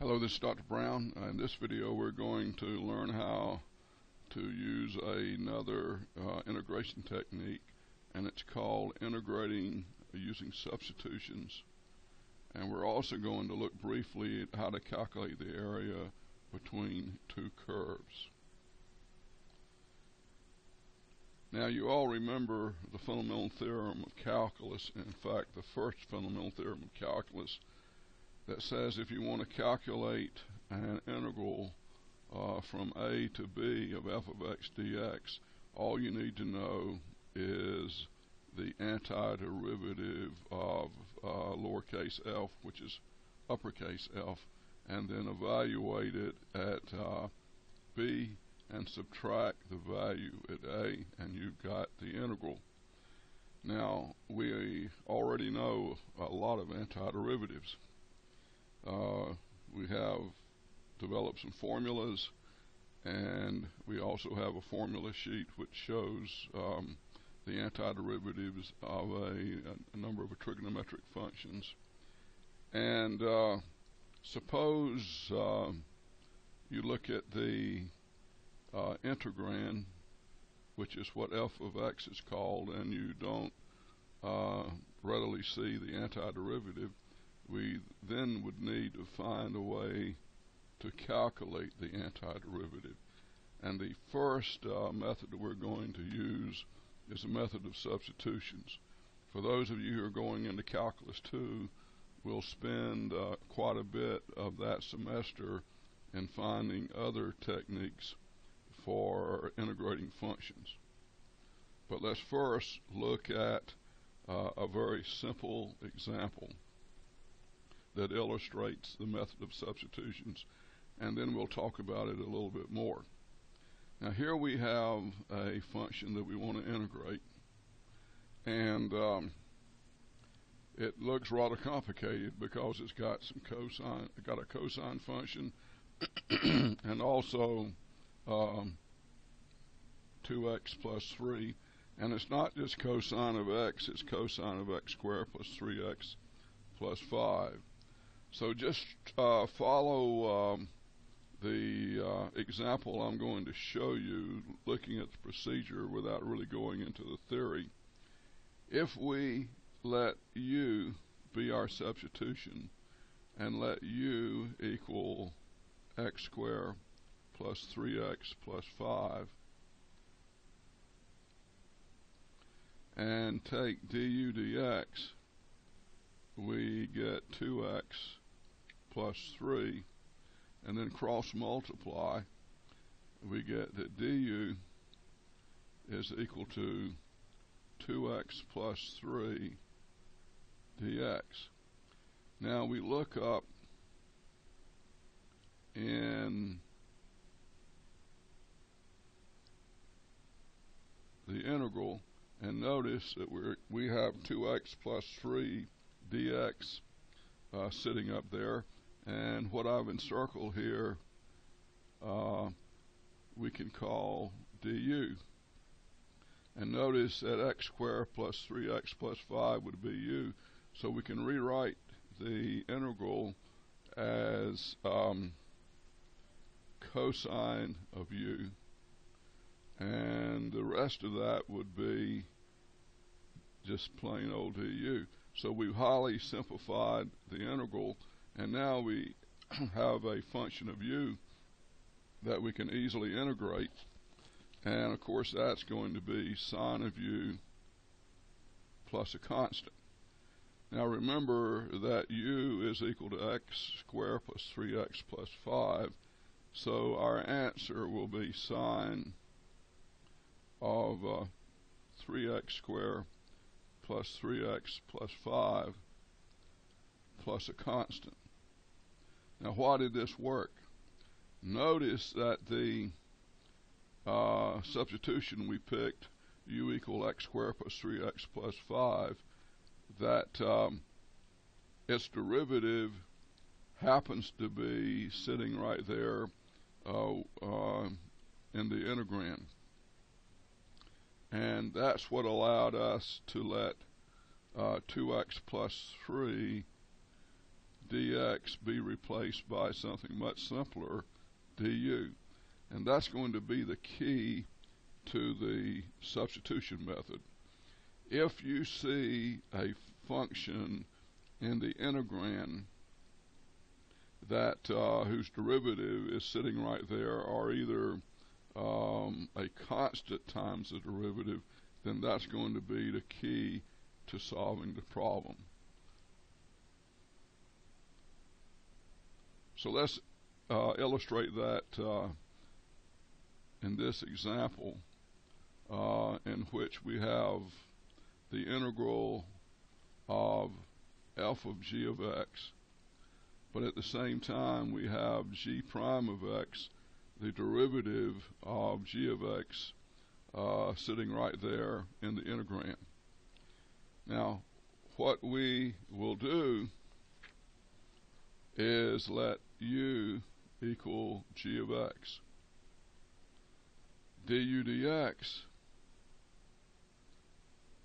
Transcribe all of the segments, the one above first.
Hello, this is Dr. Brown. In this video we're going to learn how to use another integration technique, and it's called integrating using substitutions. And we're also going to look briefly at how to calculate the area between two curves. Now, you all remember the fundamental theorem of calculus. In fact, the first fundamental theorem of calculus that says if you want to calculate an integral from a to b of f of x dx, all you need to know is the antiderivative of lowercase f, which is uppercase F, and then evaluate it at b and subtract the value at a, and you've got the integral. Now, we already know a lot of antiderivatives. We have developed some formulas, and we also have a formula sheet which shows the antiderivatives of a number of trigonometric functions. And suppose you look at the integrand, which is what f of x is called, and you don't readily see the antiderivative. We then would need to find a way to calculate the antiderivative. And the first method that we're going to use is a method of substitutions. For those of you who are going into Calculus 2, we'll spend quite a bit of that semester in finding other techniques for integrating functions. But let's first look at a very simple example that illustrates the method of substitutions, and then we'll talk about it a little bit more. Now, here we have a function that we want to integrate, and it looks rather complicated because it's got some cosine, a cosine function and also 2x plus 3, and it's not just cosine of x, it's cosine of x squared plus 3x plus 5. So just follow the example I'm going to show you, looking at the procedure without really going into the theory. If we let u be our substitution and let u equal x squared plus 3x plus 5, and take du dx, we get 2x plus 3, and then cross multiply, we get that du is equal to 2x plus 3 dx. Now we look up in the integral and notice that we have 2x plus 3 dx sitting up there, and what I've encircled here we can call du. And notice that x squared plus 3x plus 5 would be u, so we can rewrite the integral as cosine of u, and the rest of that would be just plain old du. So we've highly simplified the integral, and now we have a function of u that we can easily integrate, and of course that's going to be sine of u plus a constant. Now remember that u is equal to x squared plus 3x plus 5, so our answer will be sine of 3x squared plus 3x plus 5 plus a constant. Now, why did this work? Notice that the substitution we picked, u equal x squared plus 3x plus 5, that its derivative happens to be sitting right there in the integrand. And that's what allowed us to let 2x plus 3 dx dx be replaced by something much simpler, du. And that's going to be the key to the substitution method. If you see a function in the integrand that whose derivative is sitting right there, or either a constant times the derivative, then that's going to be the key to solving the problem. So let's illustrate that in this example, in which we have the integral of f of g of x, but at the same time we have g prime of x, the derivative of g of x, sitting right there in the integrand. Now, what we will do is let u equal g of x. Du dx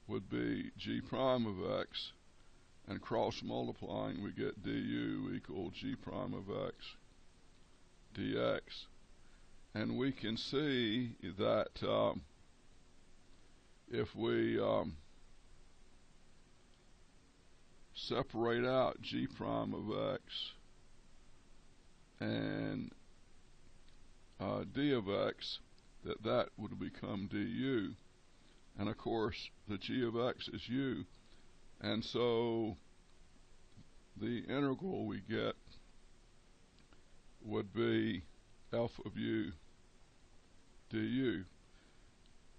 would be g prime of x, and cross multiplying we get du equal g prime of x dx. And we can see that if we separate out g prime of x and d of x, that would become du. And of course the g of x is u, and so the integral we get would be f of u du.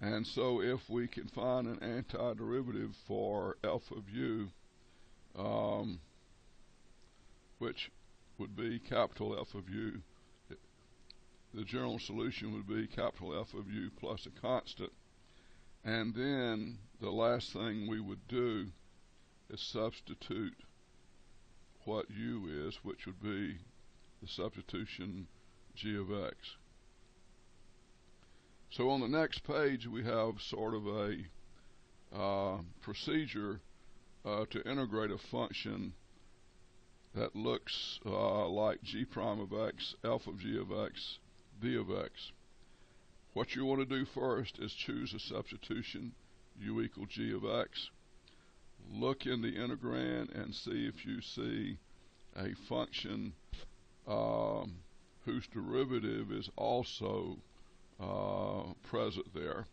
And so if we can find an antiderivative for f of u, which would be capital F of u, the general solution would be capital F of u plus a constant. And then the last thing we would do is substitute what u is, which would be the substitution g of x. So on the next page we have sort of a procedure to integrate a function that looks like g prime of x, f of g of x, d of x. What you want to do first is choose a substitution, u equal g of x. Look in the integrand and see if you see a function whose derivative is also present there.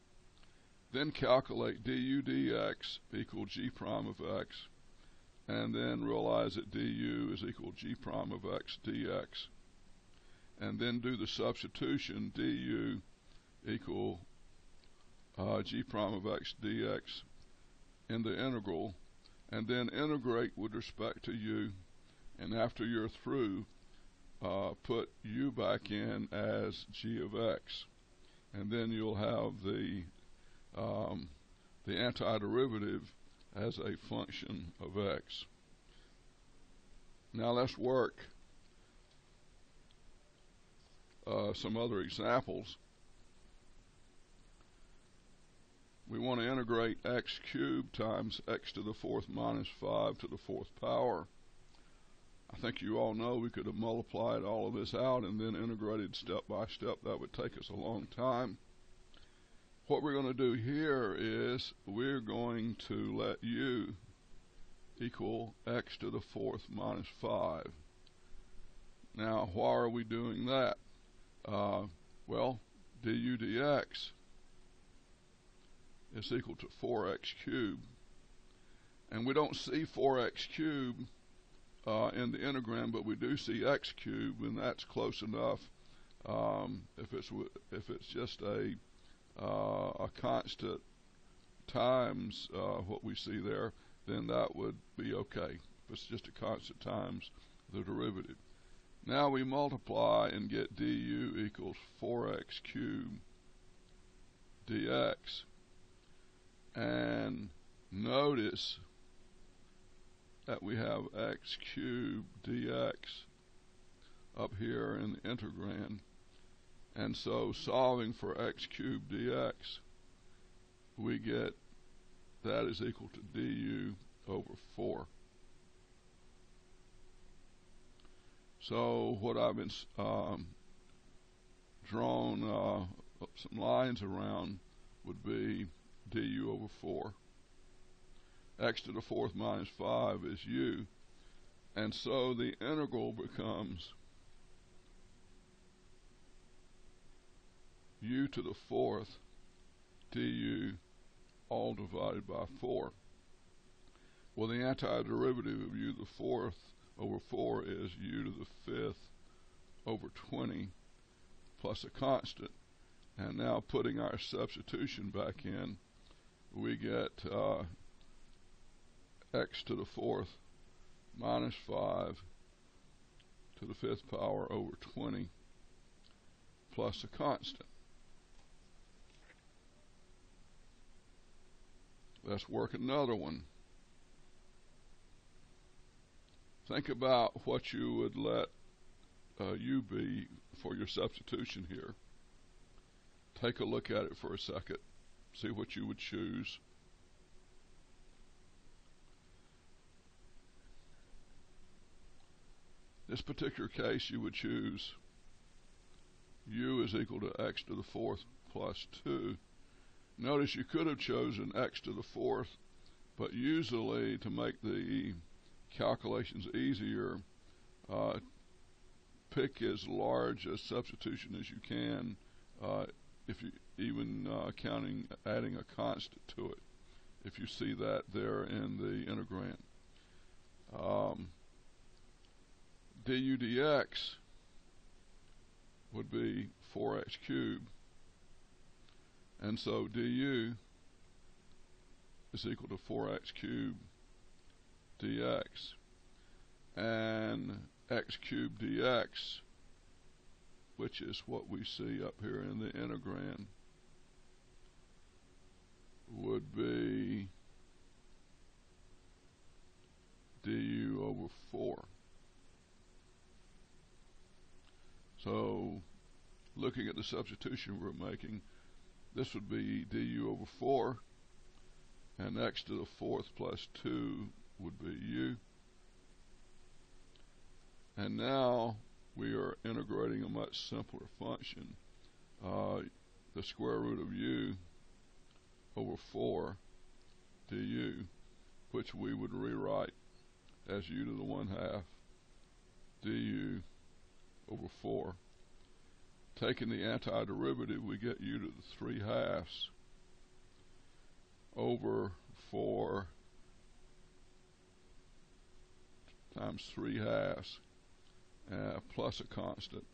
Then calculate du dx equal g prime of x, and then realize that du is equal g prime of x dx. And then do the substitution, du equal g prime of x dx in the integral, and then integrate with respect to u, and after you're through, put u back in as g of x, and then you'll have the antiderivative as a function of x. Now let's work some other examples. We want to integrate x cubed times x to the fourth minus 5 to the fourth power. I think you all know we could have multiplied all of this out and then integrated step by step. That would take us a long time. What we're going to do here is we're going to let u equal x to the fourth minus 5. Now, why are we doing that? Well, du dx is equal to 4x cubed. And we don't see 4x cubed in the integrand, but we do see x cubed, and that's close enough. If it's just a constant times what we see there, then that would be okay. If it's just a constant times the derivative. Now we multiply and get du equals 4x cubed dx. And notice that we have x cubed dx up here in the integrand. And so solving for x cubed dx, we get that is equal to du over 4. So what I've been drawn some lines around would be du over 4. X to the 4th minus 5 is u, and so the integral becomes u to the 4th du all divided by 4. Well, the antiderivative of u to the 4th over 4 is u to the 5th over 20 plus a constant. And now putting our substitution back in, we get x to the 4th minus 5 to the 5th power over 20 plus a constant. Let's work another one. Think about what you would let u be for your substitution here. Take a look at it for a second. See what you would choose. This particular case, you would choose u is equal to x to the 4th plus 2. Notice you could have chosen x to the 4th, but usually to make the calculations easier, pick as large a substitution as you can, if you even adding a constant to it, if you see that there in the integrand. Du dx would be 4x cubed, and so du is equal to 4x cubed dx, and x cubed dx, which is what we see up here in the integrand, would be du over 4. So, looking at the substitution we're making, this would be du over 4, and x to the 4th plus 2 would be u. And now we are integrating a much simpler function, the square root of u over 4 du, which we would rewrite as u to the 1/2 du over 4. Taking the antiderivative, we get u to the 3/2 over 4 times 3/2 plus a constant.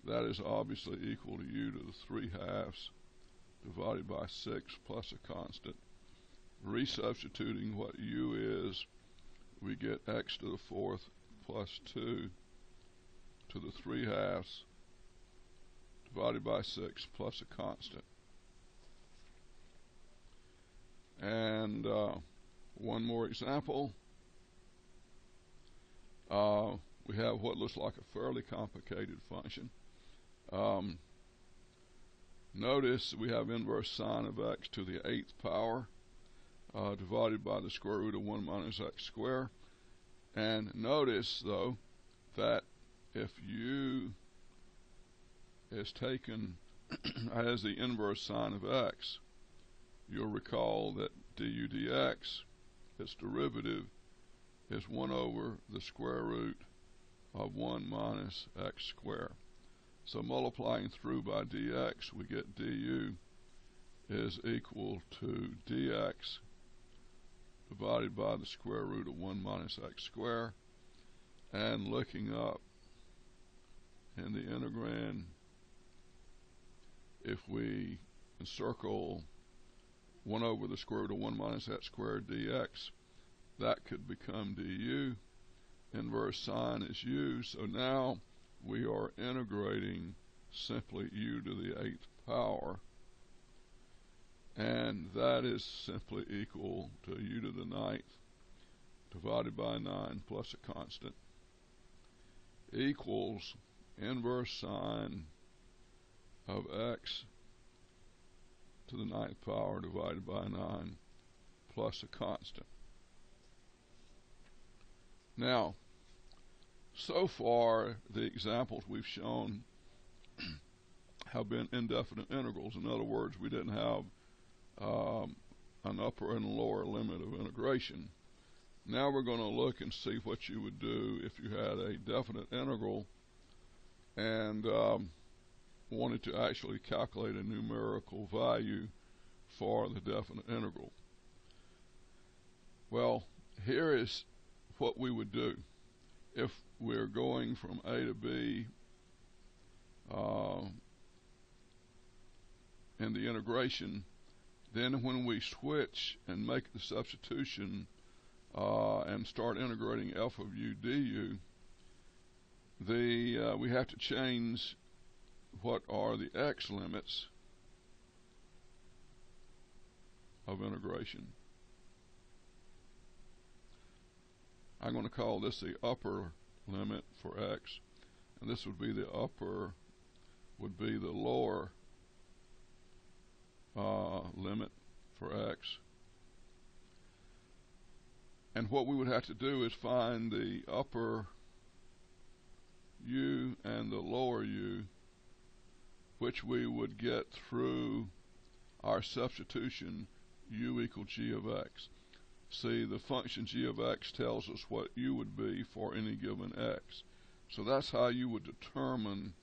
That is obviously equal to u to the 3/2 divided by 6 plus a constant. Resubstituting what u is, we get x to the 4th plus 2 to the 3/2 divided by 6 plus a constant. And one more example. We have what looks like a fairly complicated function. Notice we have inverse sine of x to the 8th power divided by the square root of 1 minus x squared. And notice, though, that if u is taken as the inverse sine of x, you'll recall that du dx, its derivative, is 1 over the square root of 1 minus x squared. So multiplying through by dx, we get du is equal to dx divided by the square root of 1 minus x squared. And looking up in the integrand, if we encircle 1 over the square root of 1 minus x squared dx, that could become du. Inverse sine is u, so now we are integrating simply u to the 8th power, and that is simply equal to u to the 9th divided by 9 plus a constant equals inverse sine of x to the 9th power divided by 9 plus a constant. Now, So far, the examples we've shown have been indefinite integrals. In other words, we didn't have an upper and lower limit of integration. Now we're going to look and see what you would do if you had a definite integral and wanted to actually calculate a numerical value for the definite integral. Well, here is what we would do. If we're going from A to B in the integration, then when we switch and make the substitution and start integrating f of u du, we have to change what are the x limits of integration. I'm going to call this the upper limit for x, and this would be the upper, would be the lower limit for x. And what we would have to do is find the upper u and the lower u, which we would get through our substitution u equal g of x. See, the function g of x tells us what u would be for any given x. So that's how you would determine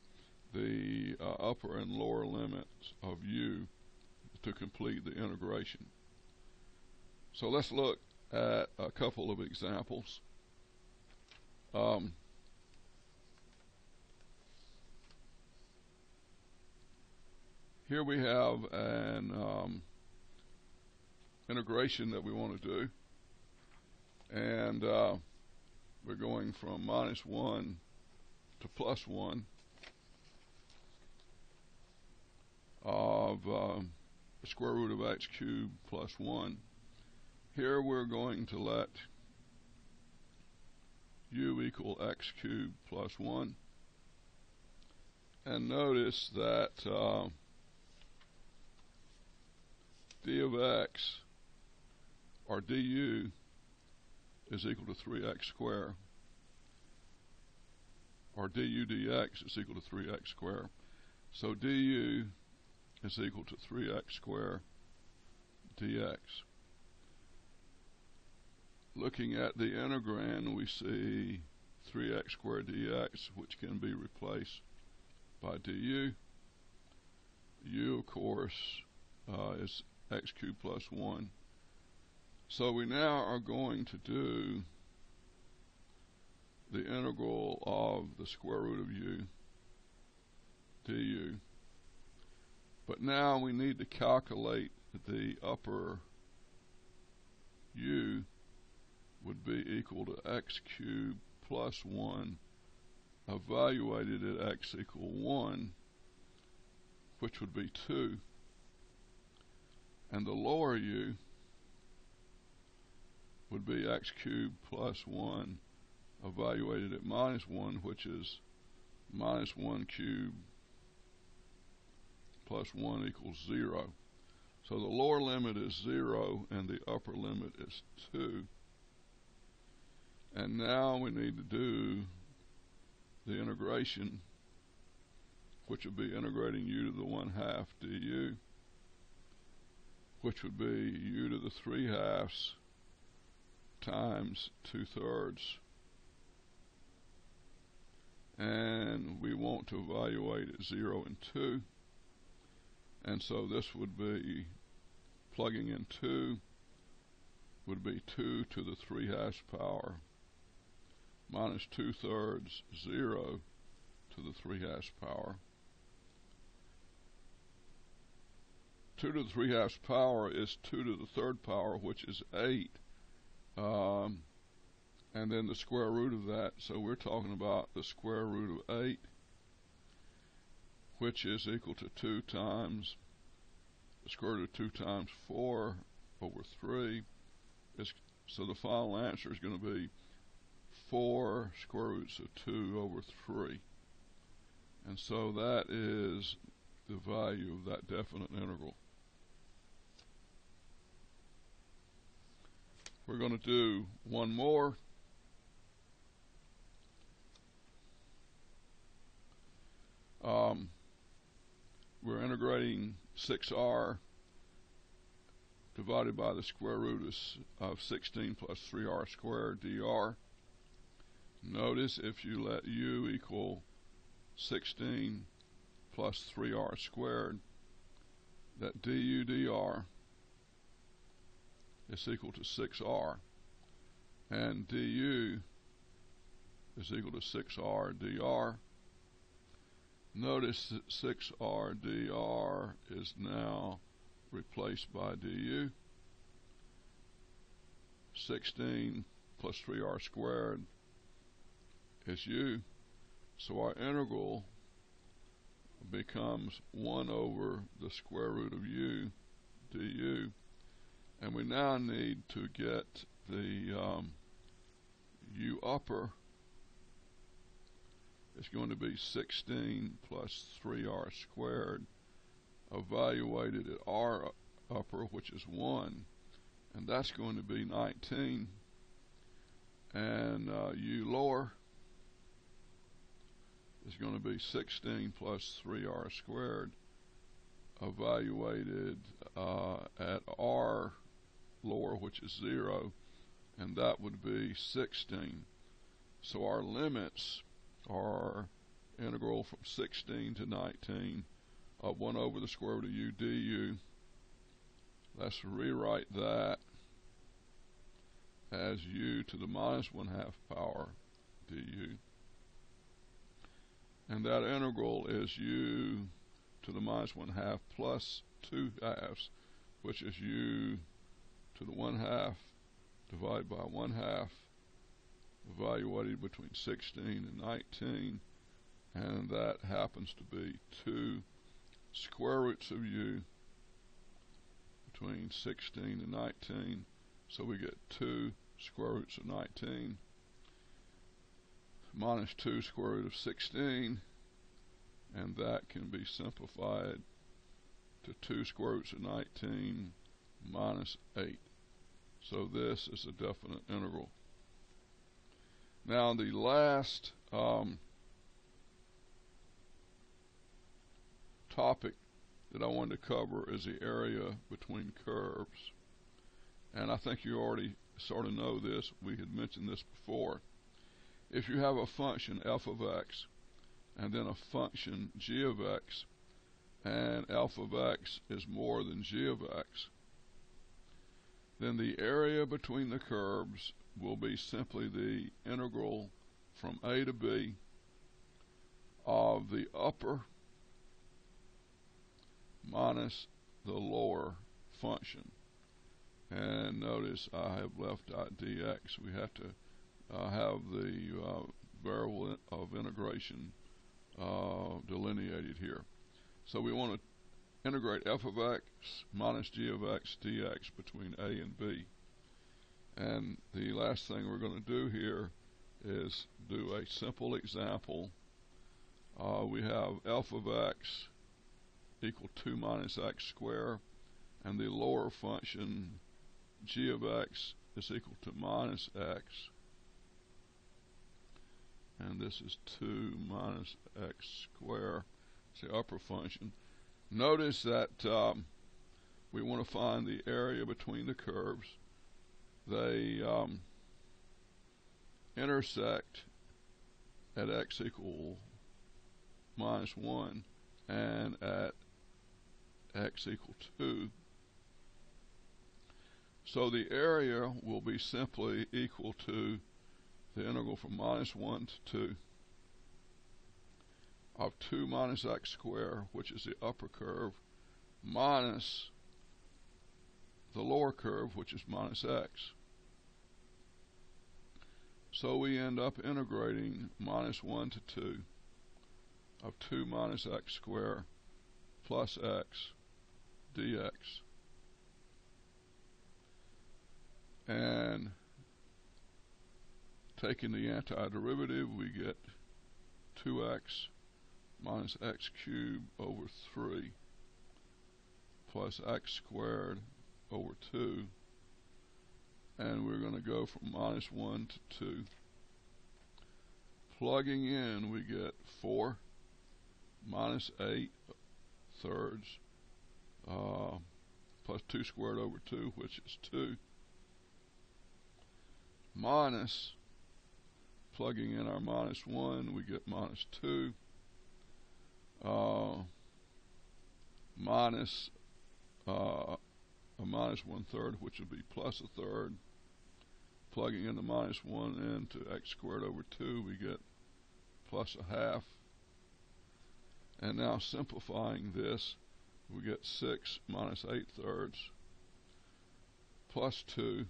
the upper and lower limits of u to complete the integration. So let's look at a couple of examples. Here we have an integration that we want to do, and we're going from -1 to +1 of the square root of x cubed plus 1. Here we're going to let u equal x cubed plus 1, and notice that d of x, or du, is equal to 3x squared, or du dx is equal to 3x squared. So du is equal to 3x squared dx. Looking at the integrand, we see 3x squared dx, which can be replaced by du. U, of course, is x cubed plus 1. So we now are going to do the integral of the square root of u du. But now we need to calculate the upper u would be equal to x cubed plus 1 evaluated at x equal 1, which would be 2. And the lower u would be x cubed plus 1 evaluated at -1, which is -1 cubed plus 1 equals 0. So the lower limit is 0 and the upper limit is 2. And now we need to do the integration, which would be integrating u to the 1/2 du, which would be u to the 3/2 times 2/3. And we want to evaluate at 0 and 2. And so this would be, plugging in 2, would be 2 to the 3/2 power minus 2/3, 0 to the 3/2 power. 2 to the 3/2 power is 2 to the 3rd power, which is 8. And then the square root of that, so we're talking about the square root of 8, which is equal to 2 times the square root of 2 times 4 over 3. So the final answer is going to be 4 square roots of 2 over 3. And so that is the value of that definite integral. We're going to do one more. we're integrating 6r divided by the square root of 16 plus 3r squared dr. Notice if you let u equal 16 plus 3r squared, that du dr is equal to 6r, and du is equal to 6r dr. Notice that 6r dr is now replaced by du. 16 plus 3r squared is u, so our integral becomes 1 over the square root of u du, and we now need to get the u upper is going to be 16 plus 3r squared evaluated at r upper, which is 1, and that's going to be 19, and u lower is going to be 16 plus 3r squared evaluated at r lower, which is 0, and that would be 16. So our limits are integral from 16 to 19 of 1 over the square root of u du. Let's rewrite that as u to the minus 1/2 power du. And that integral is u to the minus 1/2 plus 2/2, which is u to the 1/2 divided by 1/2 evaluated between 16 and 19, and that happens to be 2 square roots of u between 16 and 19, so we get 2 square roots of 19 minus 2 square root of 16, and that can be simplified to 2 square roots of 19 minus 8. So this is a definite integral. Now the last topic that I wanted to cover is the area between curves. And I think you already sort of know this. We had mentioned this before. If you have a function f of x and then a function g of x, and f of x is more than g of x, then the area between the curves will be simply the integral from a to b of the upper minus the lower function. And notice I have left out dx. We have to have the variable of integration delineated here. So we want to integrate f of x minus g of x dx between a and b. And the last thing we're going to do here is do a simple example. We have f of x equal 2 minus x squared, and the lower function g of x is equal to minus x, and this is 2 minus x squared. It's the upper function. Notice that we want to find the area between the curves. They intersect at x equal minus 1 and at x equal 2. So the area will be simply equal to the integral from minus 1 to 2 of 2 minus x squared, which is the upper curve, minus the lower curve, which is minus x. So we end up integrating minus 1 to 2 of 2 minus x squared plus x dx. And taking the antiderivative, we get 2x minus x cubed over 3 plus x squared over 2, and we're going to go from minus 1 to 2. Plugging in, we get 4 minus 8, thirds, plus 2 squared over 2, which is 2, minus, plugging in our minus 1, we get minus 2, minus a minus 1/3, which would be plus 1/3. Plugging in the minus 1 into x squared over 2, we get plus 1/2. And now simplifying this, we get 6 minus 8/3 plus 2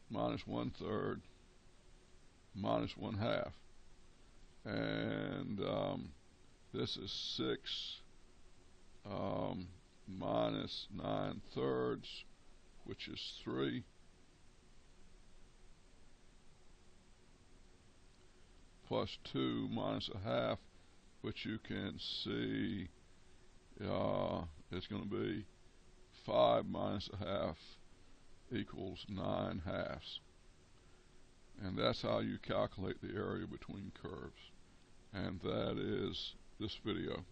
minus 1/3 minus 1/2. And this is 6 minus 9/3, which is 3, plus 2 minus 1/2, which you can see is going to be 5 minus 1/2 equals 9/2. And that's how you calculate the area between curves. And that is this video.